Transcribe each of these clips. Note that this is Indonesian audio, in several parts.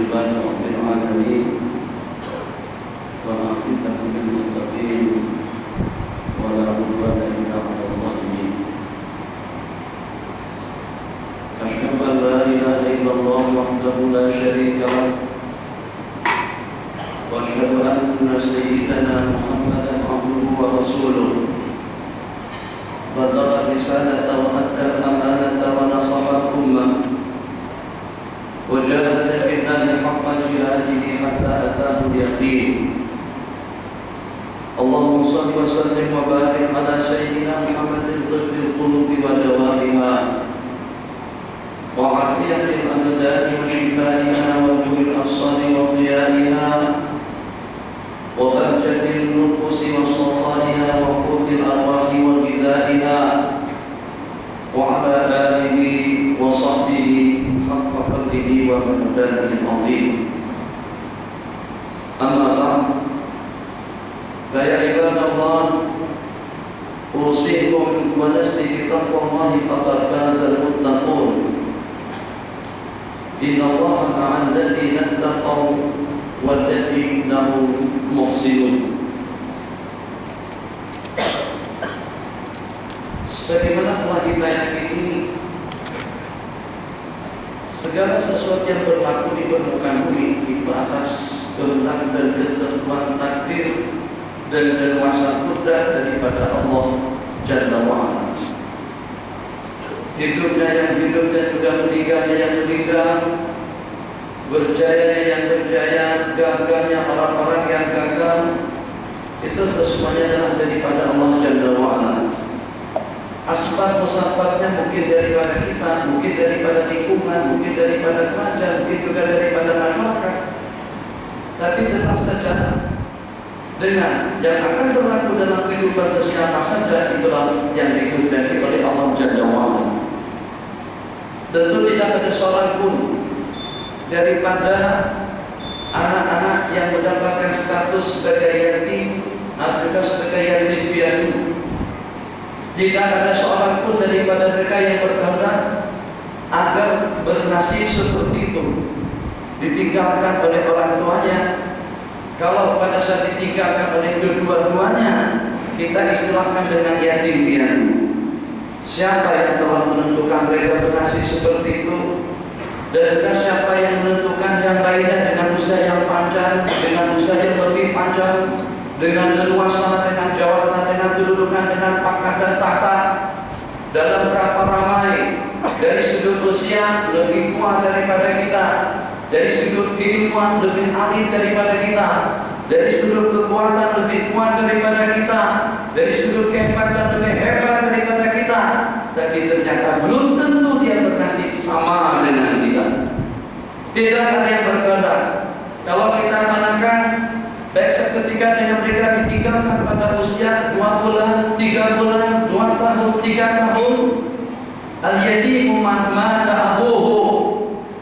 لله رب العالمين والعاقبة للمتقين ولا عدوان إلا على الظالمين. أشهد أن لا إله إلا الله وحده لا شريك له وأشهد أن سيدنا محمدا عبده ورسوله بلغ الرسالة وأدى الأمانة ونصح الأمة وجاهد في الله حق جهاده حتى أتاه اليقين. اللهم صل وسلم وبارك على سيدنا محمد طب القلوب ودوائها وعافية الأبدان وشفائها ونور الأبصار وضيائها وبهجة النفوس وصفائها وقوت الأرواح وغذائها وعلى آله وصحبه حق قدره ومقداره العظيم. أما بعد فيا عباد الله أوصيكم ونفسي بتقوى الله فقد فاز المتقون. إن الله مع الذين اتقوا والذين هم محسنون. Sebagaimana telah kita yakini, segala sesuatu yang berlaku di permukaan bumi itu atas kehendak dan ketentuan takdir dan kuasa kudrat daripada Allah Jalla wa'ala. Hidupnya yang hidup dan juga meninggalnya yang meninggal, berjayanya yang berjaya, gagalnya orang-orang yang gagal, itu semuanya adalah daripada Allah Jalla wa'ala. Asbab musababnya mungkin daripada kita, mungkin daripada lingkungan, mungkin daripada kerajaan, mungkin juga daripada masyarakat. Tapi tetap saja dengan yang akan berlaku dalam kehidupan sesiapa saja itulah yang dikehendaki oleh Allah Jalla wa'ala. Tentu tidak ada seorang pun daripada anak-anak yang mendapatkan status sebagai yatim atau juga sebagai yatim piatu. Tidak ada seorang pun daripada mereka yang berkehendak agar bernasib seperti itu, ditinggalkan oleh orang tuanya. Kalau pada saat ditinggalkan oleh kedua-duanya, kita istilahkan dengan yatim piatu. Siapa yang telah menentukan mereka bernasib seperti itu? Dan juga siapa yang menentukan yang lainnya dengan usia yang panjang, dengan usia yang lebih panjang, dengan leluasa, dengan jawatan, dengan kedudukan, dengan pangkat dan tahta, dalam berapa ramai, dari sudut usia lebih tua daripada kita, dari sudut keilmuan lebih alim daripada kita, dari sudut kekuatan lebih kuat daripada kita, dari sudut kehebatan lebih hebat daripada kita, tapi ternyata belum tentu dia bernasib sama dengan kita. Tidak ada yang berkehendak. Kalau kita katakan baik seketika dengan mereka ditinggalkan pada usia 2 bulan, 3 bulan, 2 tahun, 3 tahun. Al-yatimu man mata abuhu.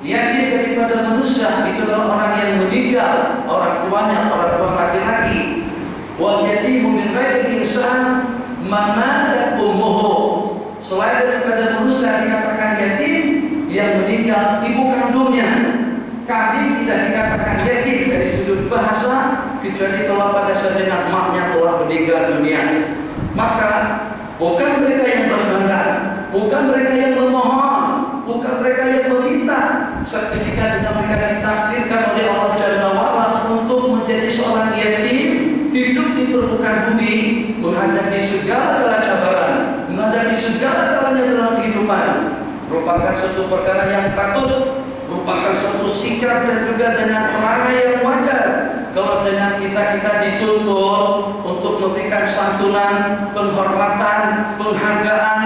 Yatim daripada manusia itu adalah orang yang meninggal orang tuanya, orang tua laki-laki. Wal yatimu min ghairi insan man mata ummuhu. Selain daripada manusia dikatakan yatim yang meninggal ibu kandungnya. Kami tidak dikatakan yatim dari sudut bahasa kecuali kalau pada saat dengan maknya telah meninggal dunia. Maka bukan mereka yang berkehendak, bukan mereka yang memohon, bukan mereka yang meminta. Seketika dengan mereka ditakdirkan oleh Allah Jalla wa'ala untuk menjadi seorang yatim, hidup di permukaan bumi, menghadapi segala kala cabaran, menghadapi segala kalanya dalam kehidupan, merupakan satu perkara yang patut, merupakan satu sikap dan juga dengan perangai yang wajar. Kalau dengan kita dituntut untuk memberikan santunan, penghormatan, penghargaan,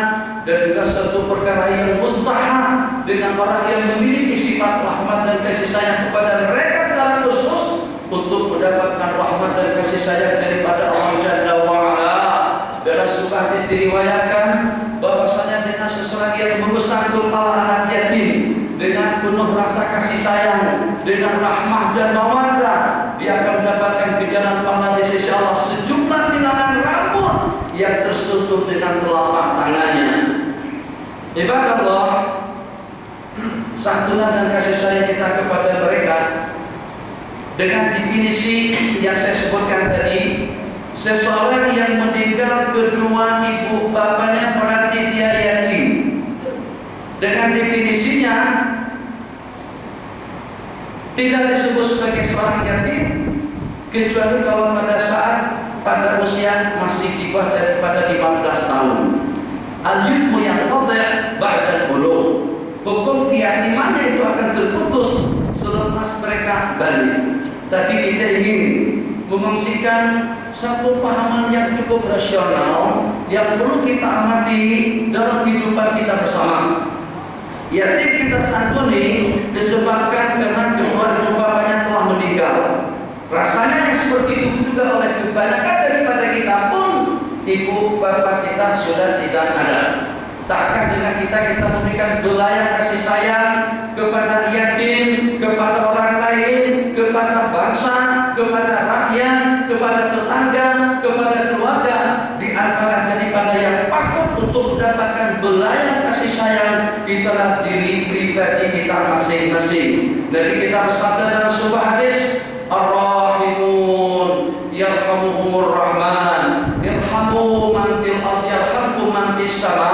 dan juga satu perkara yang mustahab dengan orang yang memiliki sifat rahmat dan kasih sayang kepada mereka secara khusus untuk mendapatkan rahmat dan kasih sayang daripada Allah Jalla wa'ala. Dalam sebuah hadis diriwayatkan bahwasanya dengan seseorang yang membesar kepala anak yatim dengan penuh rasa kasih sayang, dengan rahmah dan mawaddah, dia akan mendapatkan ganjaran pahala di sisi Allah sejumlah bilangan rambut yang tersentuh dengan telapak tangannya. Ibadah Allah, santunan dan kasih sayang kita kepada mereka dengan definisi yang saya sebutkan tadi, seseorang yang meninggal kedua ibu bapaknya berarti dia yatim. Dengan definisinya tidak disebut sebagai seorang yatim kecuali kalau pada usia masih di bawah daripada 15 tahun. Al-yutmu yang qadha' ba'da al-bulugh. Hukum keyatimannya itu akan terputus selepas mereka balik. Tapi kita ingin mengungsikan satu pahaman yang cukup rasional yang perlu kita amati dalam kehidupan kita bersama. Yatim kita santuni disebabkan karena kedua ibu bapaknya telah meninggal. Rasanya yang seperti itu juga oleh kebanyakan daripada kita pun ibu bapak kita sudah tidak ada. Takkan dengan kita memberikan belayar kasih sayang kepada yatim, kepada orang lain, kepada bangsa, kepada rakyat, kepada tetangga, kepada keluarga. Di antara daripada yang patut untuk mendapatkan belayar kasih sayang itulah diri pribadi kita masing-masing. Nabi kita bersabda dalam sebuah hadis, Ar-Rahimun yarhamuhumur Rahman, irhamu man fil ardi yarhamkum man fis sama.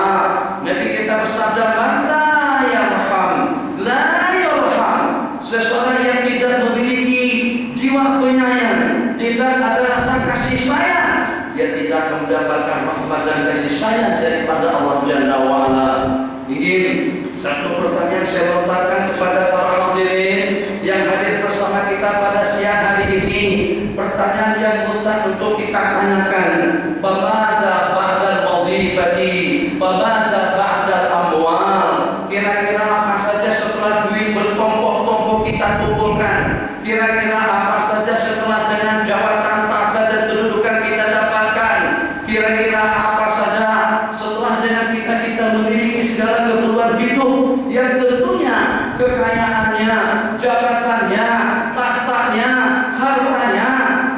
Nabi kita bersabda, man la yarham la yarham. Seseorang yang tidak memiliki jiwa penyayang, tidak ada rasa kasih sayang, dia tidak akan mendapatkan rahmat dan kasih sayang daripada Allah Jalla wa Ala. Ingin satu pertanyaan saya lontarkan kepada para hadirin yang hadir bersama kita pada siang hari ini. Pertanyaan yang mustahil untuk kita tanyakan, pemada ba'dal wadhifati, pemada ba'dal amwal. Kira-kira apa saja setelah duit bertompok-tompok kita kumpulkan? Kira-kira apa saja setelah dengan jabatan tahta dan kedudukan kita dapatkan? Kira-kira apa saja setelah dengan kita memiliki segala keperluan hidup yang tentunya kekayaannya, jabatannya, tahtanya, hartanya,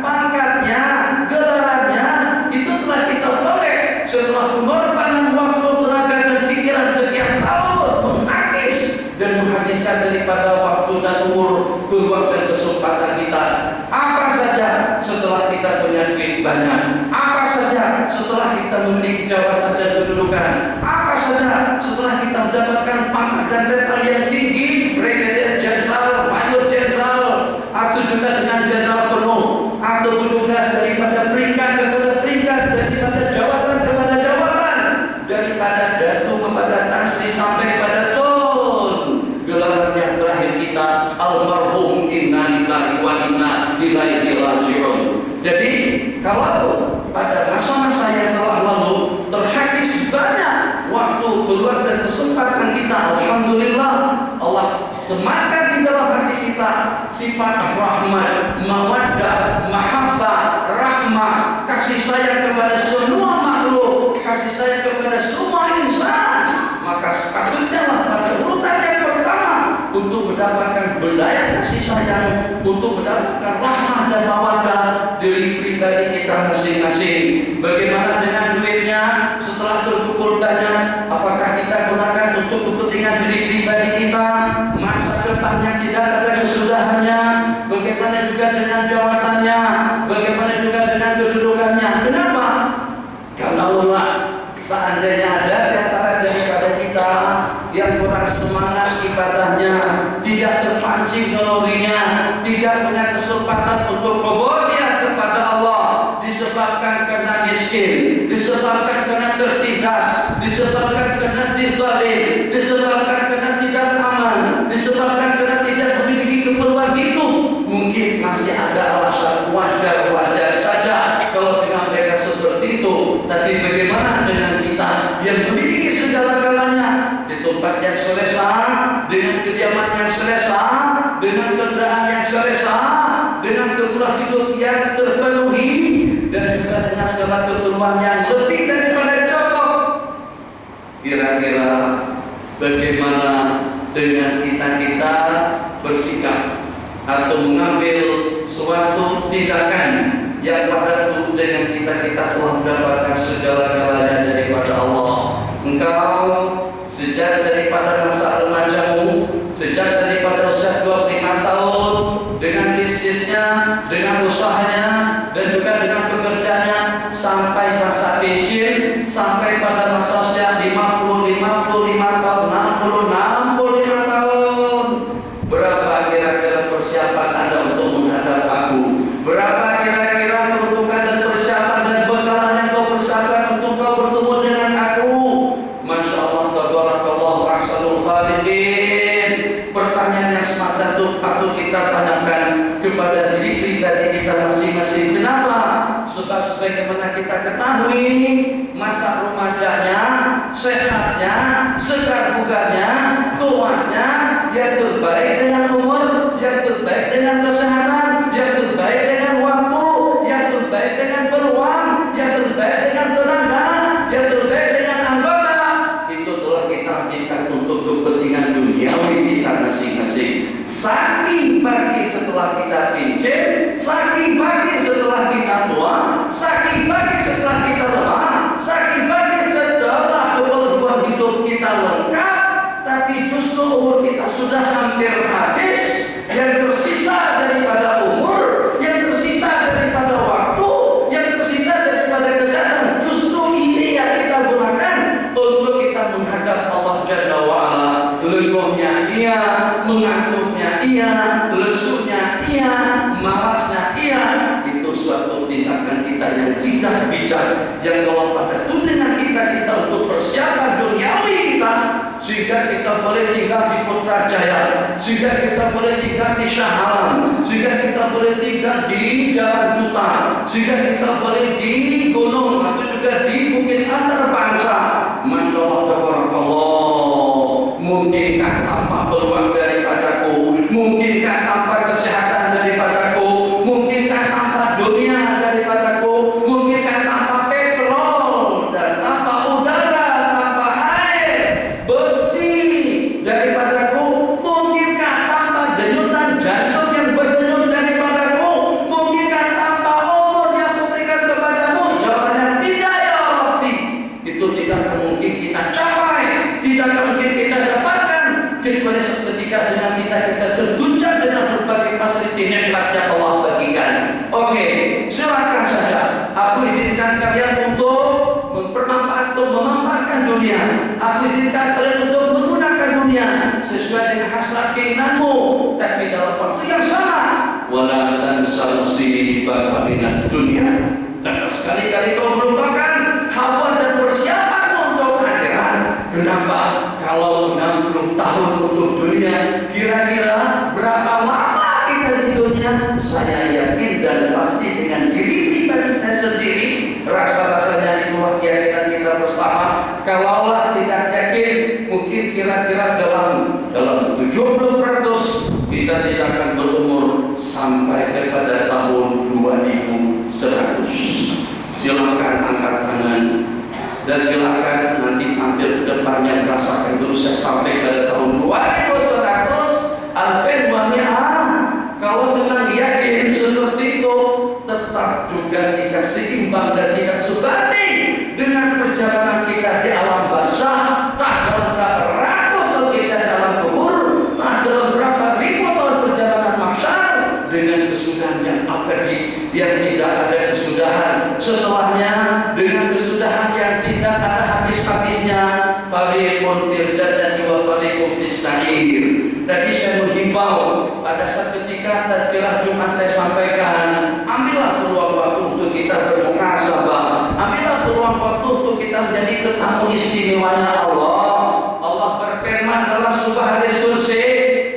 pangkatnya, gelarannya itu telah kita peroleh setelah pengorbanan waktu, tenaga dan pikiran sekian tahun menghabis dan menghabiskan daripada waktu dan umur, peluang dan kesempatan kita. Apa saja setelah kita punya duit banyak? Apa saja setelah kita memiliki jabatan dan kedudukan? Apa saja setelah kita mendapatkan pangkat dan titel yang tinggi, brigadier jenderal, mayor jenderal, atau juga dengan jenderal penuh, atau juga daripada peringkat kepada peringkat, daripada jabatan kepada jabatan, daripada datu kepada tansri sampai pada tun. Gelaran yang terakhir kita almarhum inna lillahi wa inna ilaihi raji'un. Jadi kalau pada masa-masa yang telah lalu terhakis banyak waktu, keluar dan kesempatan kita, alhamdulillah Allah sematkan di dalam hati kita sifat rahmat, mawaddah, mahabbah, rahmah, kasih sayang kepada semua makhluk, kasih sayang kepada semua insan. Maka sepatutnya pada urutan yang pertama untuk mendapatkan belayar kasih sayang, untuk mendapatkan rahmah dan mawaddah diri pribadi kita masing-masing. Bagaimana dengan duitnya setelah terkumpul banyak? Apakah kita gunakan untuk kepentingan diri pribadi kita? Masa depannya tidak ada kesudahannya. Bagaimana juga dengan jabatannya? Bagaimana juga dengan kedudukannya? Kenapa? Kalaulah seandainya ada di antara daripada kita yang kurang semangat ibadahnya, tidak terpancing nalurinya, tidak punya kesempatan untuk berbuat kepada Allah, disebabkan karena miskin, disebabkan karena tertindas, disebabkan karena dizalim, disebabkan karena tidak aman, disebabkan karena tidak memiliki keperluan hidup. Mungkin masih ada alasan wajar-wajar saja kalau dengan mereka seperti itu. Tapi bagaimana dengan kita yang memiliki segala-galanya di tempat yang selesa, dengan kediaman yang selesa, dengan kendaraan yang selesa, dengan kebutuhan hidup yang terpenuhi, dan juga dengan segala keperluan yang lebih daripada cukup? Kira-kira bagaimana dengan kita bersikap atau mengambil suatu tindakan yang pada itu dengan kita telah mendapatkan segala-galanya daripada Allah? Engkau sejak daripada masa remajamu, sejak daripada usia 25 tahun, dengan bisnisnya, dengan usahanya, dan juga dengan pekerjaannya sampai masa pensiun, sampai pada masa usia 50, 55 tahun, 60, 65 tahun. Berapa kira-kira persiapan Anda untuk menghadap aku? Berapa kira-kira peruntukan dan persiapan dan bekalan yang kau persiapkan untuk kau bertemu dengan aku? Masya Allah, tabarakallah, ahsanul khaliqin. Pertanyaan yang semacam itu patut kita tanyakan kepada diri pribadi kita masing-masing. Kenapa? Sebab sebagaimana kita ketahui, masa remajanya, sehatnya, segar bugarnya, kuatnya, yang terbaik dengan umur, yang terbaik dengan kesehatan, yang terbaik dengan waktu, yang terbaik dengan peluang, yang terbaik dengan tenaga, yang terbaik dengan anggota, itu telah kita habiskan untuk kepentingan duniawi kita masing-masing. Sakit bagi setelah kita pincin, sakit bagi setelah kita tua, sakit bagi setelah kita lemah, sakit bagi setelah keperluan hidup kita lengkap, tapi justru umur kita sudah hampir habis. Yang tersisa daripada umur, yang tersisa daripada waktu, yang tersisa daripada kesehatan, justru ini yang kita gunakan untuk kita menghadap Allah Jalla wa'ala. Legohnya iya, mengantuknya iya, lesunya iya, malasnya iya. Itu suatu tindakan kita yang tidak bijak, yang kalau pada itu dengan kita untuk persiapan duniawi kita, sehingga kita boleh tinggal di Putrajaya, sehingga kita boleh tinggal di Shah Alam, sehingga kita boleh tinggal di Jalan Duta, sehingga kita boleh di gunung atau juga di Bukit Antarbangsa. Masya Allah, tabarakallah. Mungkinkah tanpa peluang daripadaku? Mungkinkah tanpa kesehatan daripadaku? Mungkinkah tanpa dunia daripadaku? Mungkinkah tanpa petrol dan tanpa udara, tanpa air, besi daripadaku? Mungkinkah tanpa denyutan jantung yang berdenyut daripadaku? Mungkinkah tanpa umur yang kuberikan kepadamu? Jawabannya tidak, ya Rabbi. Itu tidak akan mungkin kita capai, tidak akan mungkin kita dapatkan kecuali seketika dengan kita tertujar dengan berbagai fasilitas nikmat yang Allah bagikan. Oke, silakan saja. Aku izinkan kalian untuk memanfaatkan dunia. Aku izinkan kalian untuk menggunakan dunia sesuai dengan hasrat keinginanmu, tapi dalam waktu yang sama. Wala tansa nasibaka minad dunya. Jangan sekali-kali kau melupakan hawa dan persiapanmu untuk akhirat. Kenapa? Kalau 60 tahun untuk dunia, kira-kira berapa lama kita di dunia? Saya yakin dan pasti dengan diri pribadi saya sendiri, rasa-rasanya itulah keyakinan kita bersama. Kalaulah tidak yakin, mungkin kira-kira dalam 70% kita tidak akan berumur sampai kepada tahun 2100. Silakan angkat tangan. Dan silakan nanti tampil ke depannya, merasakan dulu saya sampai pada tahun 2100 alfen wa mi'ah. Kalau memang yakin seperti itu, tetap juga tidak seimbang dan tidak sebanding dengan perjalanan kita di alam barzakh. Tak dalam berapa ratus tahun kita dalam kubur, tak dalam berapa ribu tahun perjalanan mahsyar, dengan kesudahan yang abadi, yang tidak ada kesudahan setelahnya, dengan kesudahan yang tidak ada habis-habisnya. Fariqun fil jannati wa fariqun fis sa'ir. Tadi saya menghimbau pada saat ketika tazkirah Jumat saya sampaikan, ambillah peluang waktu untuk kita bermuhasabah, ambillah peluang waktu untuk kita menjadi tetamu istimewanya Allah. Allah berfirman dalam sebuah hadis qudsi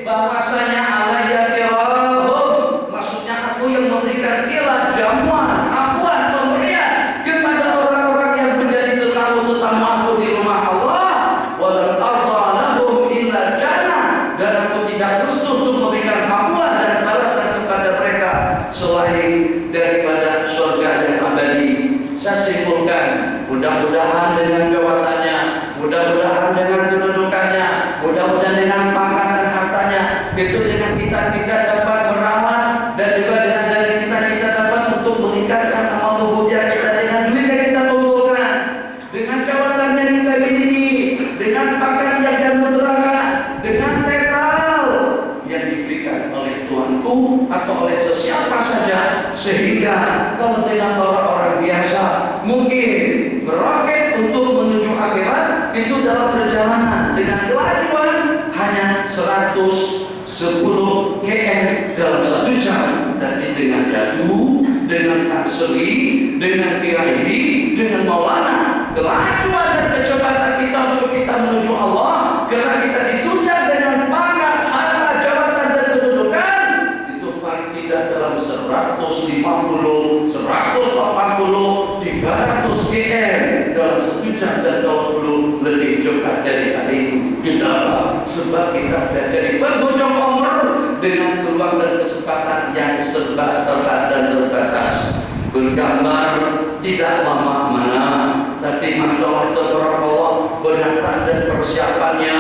bahwasanya alayya kirahum, maksudnya aku yang memberikan kirah, jamuan, apuan, pemberian kepada orang-orang yang menjadi tetamu-tetamu aku di rumah Allah. Walau arda lahum illa jannah, dan aku tidak restu untuk memberikan apuan dan balasan kepada mereka selain daripada surga yang abadi. Saya simpulkan, mudah-mudahan dengan jawabannya, mudah-mudahan dengan kedudukannya, mudah-mudahan dengan pangkat dan hartanya, itu dengan kita dapat merawat, dan juga dengan dari kita dapat untuk meningkatkan amal tubuhnya kita dengan duit yang kita kumpulkan, dengan jawabannya kita miliki, dengan pangkat yang kita mudahkan, dengan tekal yang diberikan oleh Tuhanku atau oleh sesiapa saja Sehingga kalau dengan orang-orang biasa mungkin meroket untuk menuju akhirat itu dalam perjalanan dengan kelajuan hanya 110 km dalam 1 jam, tapi dengan Dadu, dengan Tangseli, dengan Kiai, dengan Maulana, kelajuan dan kecepatan kita untuk kita menuju Allah karena kita ditunjang dengan pangkat, harta, jabatan dan kedudukan itu paling tidak dalam 150, 180, 300 km dalam 1 jam, dan kalau perlu lebih cepat daripada itu. Kenapa? Sebab kita berada di penghujung umur dengan peluang dan kesempatan yang serba terhad dan terbatas. Bergambar tidak lama mana, tapi Masya Allah, penata dan persiapannya,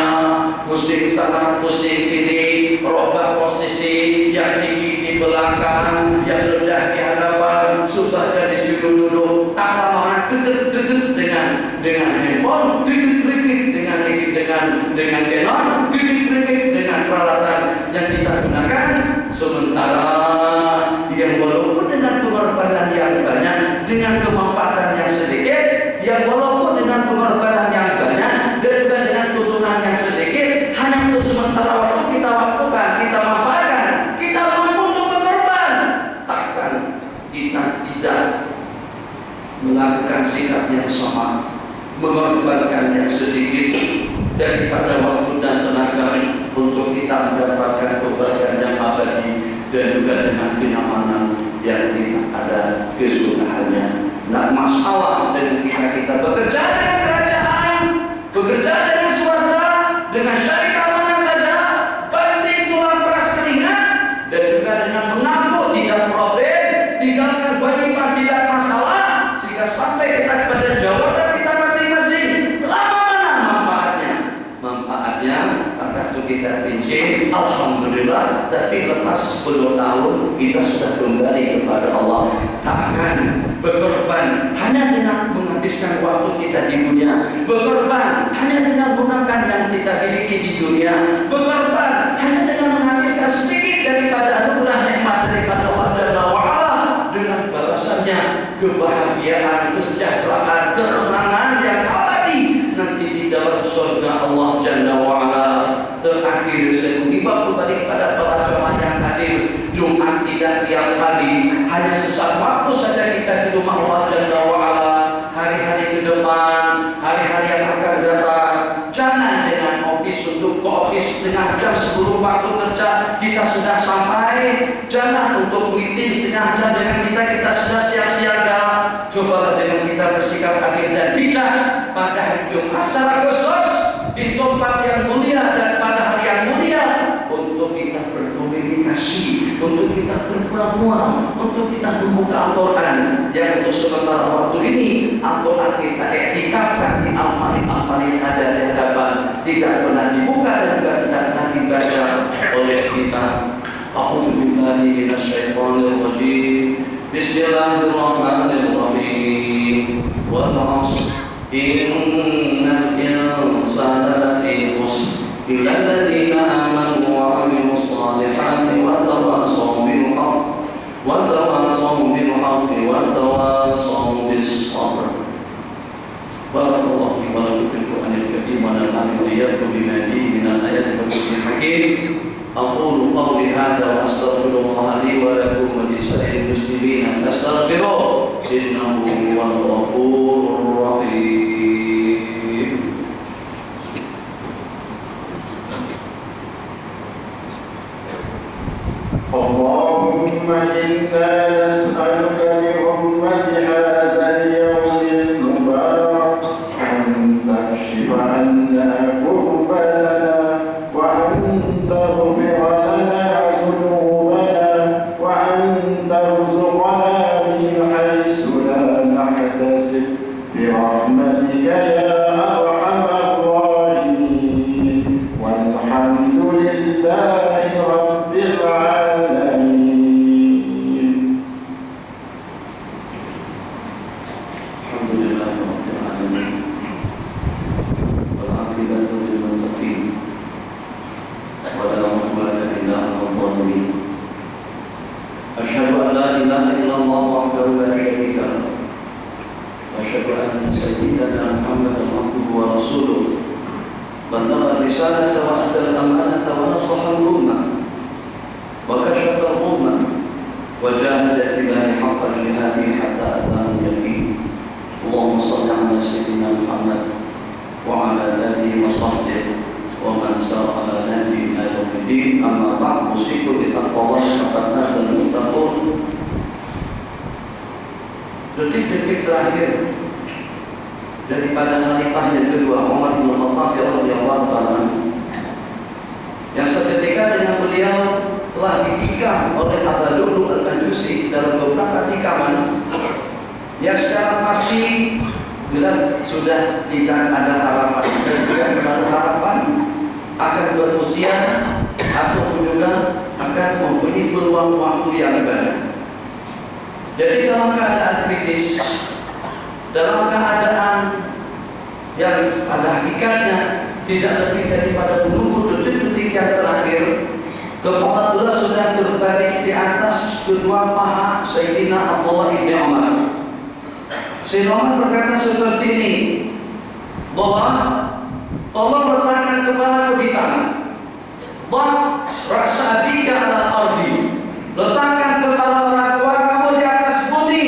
pusing sana, pusing sini, robah posisi, yang tinggi di belakang, yang rendah di hadapan, supaya duduk tak lama duduk dengan handphone, duduk dengan Canon, duduk dengan peralatan yang kita gunakan, sementara yang walaupun dengan pengorbanan yang banyak, dengan kemanfaatan yang sedikit, yang walaupun dengan pengorbanan yang banyak dan juga dengan keuntungan yang sedikit, hanya untuk sementara waktu kita waktukan, kita manfaatkan, kita mampu untuk berkorban. Takkan kita tidak melakukan sikap yang sama, mengorbankan yang sedikit daripada waktu dan tenaga untuk kita mendapatkan kebahagiaan yang abadi dan juga dengan kenyamanan yang tidak ada kesudahannya. Nah, masalah dengan kita bekerja dengan kerajaan, bekerja dengan swasta, dengan syarikat mana saja, penting tulang peras keringat, dan juga dengan mengaku tidak problem, tinggalkan wajiban tidak masalah, sehingga sampai kita kepada jawatan kita masing-masing. Lama mana manfaatnya? Manfaatnya waktu kita pinjam, alhamdulillah, tapi lepas 10 tahun kita sudah kembali kepada Allah. Takkan berkorban hanya dengan menghabiskan waktu kita di dunia, berkorban hanya dengan gunakan yang kita miliki di dunia, berkorban hanya dengan menghabiskan sedikit daripada anugerah nikmat daripada Allah Jalla wa'ala, dengan balasannya kebahagiaan, kesejahteraan, ketenangan yang abadi nanti di dalam surga Allah Jalla wa'ala. Terakhir saya mengimbau kembali kepada para jemaah yang hadir, Jumat tidak tiap hari, hanya sesaat waktu saja kita di rumah Allah Jalla wa'ala. Hari-hari ke depan, hari-hari yang akan datang, jangan dengan office untuk ke office dengan jam sebelum waktu kerja kita sudah sampai, jangan untuk meeting setengah jam dengan kita sudah siap siaga. Cobalah dengan kita bersikap adil dan bijak pada hari Jumat secara khusus di tempat yang mulia dan pada hari yang mulia, untuk kita berkomunikasi, untuk kita berpura-pura, untuk kita membuka Al-Quran yang untuk sementara waktu ini Al-Quran kita iktikafkan di almari-almari yang ada di hadapan, tidak pernah dibuka dan juga tidak pernah dibaca oleh kita. A'udzubillahi minasyaitonir rajim. Bismillahirrahmanirrahim. Wal 'ashr innal insana lafi khusr illa alladziina aamanu wa 'amilus shalihati wa tawassaw bil haqqi wa tawassaw bis sabr. Barakallahu li wa lakum fil Qur'anil karim wa nafa'ani wa iyyakum bima fihi minal ayati wa dhikril hakim. Aqulu qawli hadha wa astaghfirullah li wa lakum wa li sa'iril muslimin fastaghfiruhu innahu huwal ghafurur rahim. Allahumma inna nas'aluka bi hurmati hadzal yawmil mubarak an takshifa 'anna kurbana wa an taghfira lana dhunubana wa an tarzuqana min haythu la nahtasib bi rahmatika ya arhamar rahimin walhamdulillahi rabbil alamin. لا إله إلا الله وحده لا شريك له وأشهد أن سيدنا محمدا عبده ورسوله بلغ الرسالة وأدى الأمانة ونصح الأمة وكشف الأمة وجاهد في الله حق جهاده حتى أتاه اليقين. اللهم صل على سيدنا محمد وعلى آله وصحبه ومن سار على نهجه إلى يوم الدين. أما بعد، أوصيكم بتقوى الله فقد فاز المتقون. Detik-detik terakhir daripada khalifah yang kedua Umar bin Khattab radhiyallahu ta'ala, yang seketika dengan beliau telah ditikam oleh Abu Lu'lu' al-Majusi dalam beberapa tikaman yang secara pasti bila sudah tidak ada harapan dan tidak menaruh harapan akan berusia ataupun juga akan mempunyai peluang waktu yang banyak. Jadi dalam keadaan kritis, dalam keadaan yang pada hakikatnya tidak lebih daripada menunggu detik-detik yang terakhir, ke-14 sudah terbaring di atas kedua paha Sayyidina Abdullah bin Umar. Sayyidina Umar berkata seperti ini, "Allah, tolong letakkan kepalaku di tanah. Dhab ra'sa abika 'ala al-ardi." Letakkan kepala orang tua kamu di atas bumi.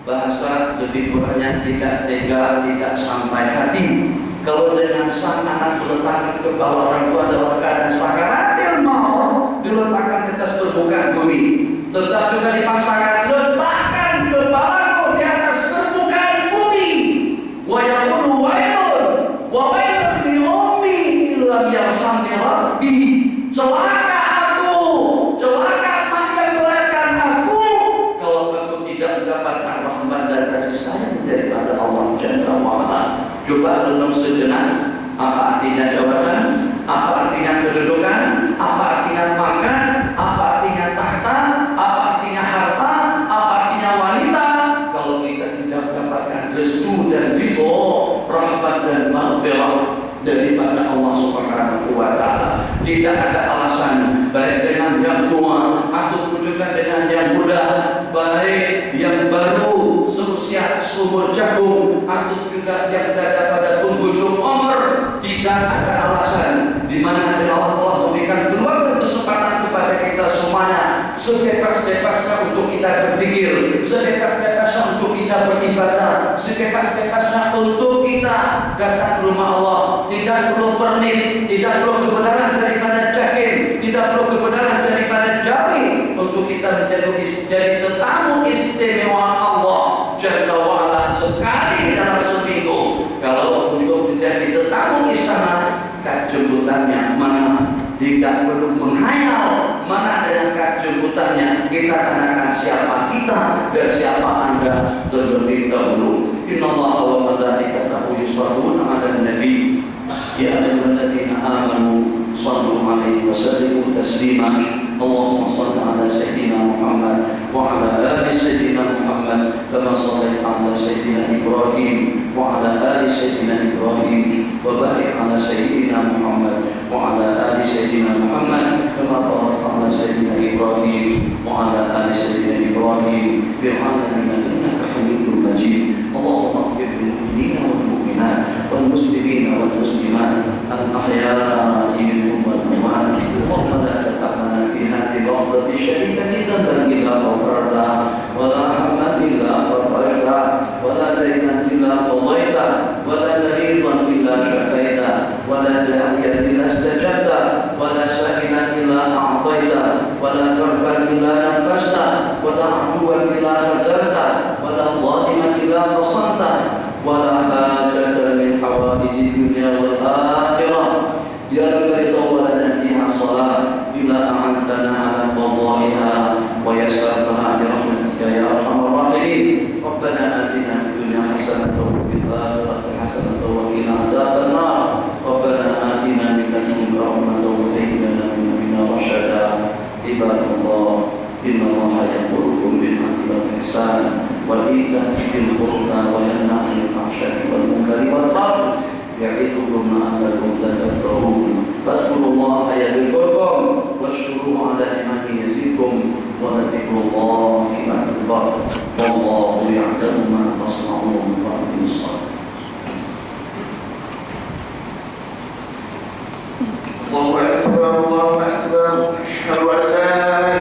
Bahasa lebih kurangnya tidak tega, tidak sampai hati. Kalau dengan sang anak meletakkan kepala orang tua dalam keadaan sakaratil maut, diletakkan di atas permukaan bumi. Tetapi juga dipaksakan, letakkan kepalaku di atas permukaan bumi. Wa yaqulu wailun wa wailun li ummi illam yarhamni rabbi. Celaka aku, celaka yang melahirkan aku kalau aku tidak mendapatkan rahmat dan kasih sayang daripada Allah Jalla wa'ala. Coba renung sejenak, apa artinya jabatan, apa artinya kedudukan, apa artinya makan, apa artinya tahta, apa artinya harta, apa artinya wanita, kalau kita tidak mendapatkan restu dan ridho, rahmat dan maghfirah daripada Allah Subhanahu wa ta'ala. Tidak ada alasan, baik dengan yang tua ataupun juga dengan yang muda, baik yang baru seusia seumur jagung atau juga yang berada pada penghujung umur, tidak ada alasan di mana Allah telah memberikan peluang kesempatan kepada kita semuanya, sebebas-bebasnya untuk kita berzikir, sebebas-bebasnya untuk kita beribadah, sebebas-bebasnya untuk kita datang ke rumah Allah. Tidak perlu pernik, tidak perlu kebenaran daripada jakim, tidak perlu kebenaran daripada jari untuk kita menjadi tetamu istimewa Allah Jalla wa'ala sekali dalam seminggu. Kalau untuk menjadi tetamu istana, kad jemputannya mana? Tidak perlu menghayal mana dengan kad jemputannya. Kita katakan siapa kita dan siapa Anda terlebih dahulu. Innallaha wa malaikatahu yusholluna 'alan nabi. Ya ayyuhalladzina amanu shallu 'alaihi wa sallimu taslima. Allahumma shalli 'ala sayyidina Muhammad wa 'ala ali sayyidina Muhammad kama shallaita 'ala sayyidina Ibrahim wa 'ala ali sayyidina Ibrahim wa barik 'ala sayyidina Muhammad wa 'ala ali sayyidina Muhammad kama barakta 'ala sayyidina Ibrahim wa 'ala ali sayyidina Ibrahim fil 'alamin innaka Hamidum Majid. Allahumma ighfir lil mu'minina wal mu'minat wal muslimina wal muslimat al ahya'i minhum wal amwat. Allahumma la tata'amana fi hadhihi al-waqti syarikatan dhanban illa ghafarta wa la hamman illa farajta wa la daynan illa qadayta wa la maridan illa shafaita wa la da'iyan illa istajabta wa la sa'ilan illa a'taita wa la karban illa nafasta wa la aduwan illa khazalta wa la dhaliman illa qasanta wa la hajatan min hawaiji dunya wal akhirah ya ridha wa lana fiha salat ila a'antana ala qadaiha wa yassarha bi rahmatika ya arhamar rahimin. Rabbana atina fid dunya hasanatan wa fil akhirati hasanatan wa qina adzaban nar. Rabbana atina min ladunka rahmatan wa hayyi lana min amrina rashada. Ibadallah, innallaha ya'murukum bil 'adli wal ihsan wa ita'i dzil qurba wa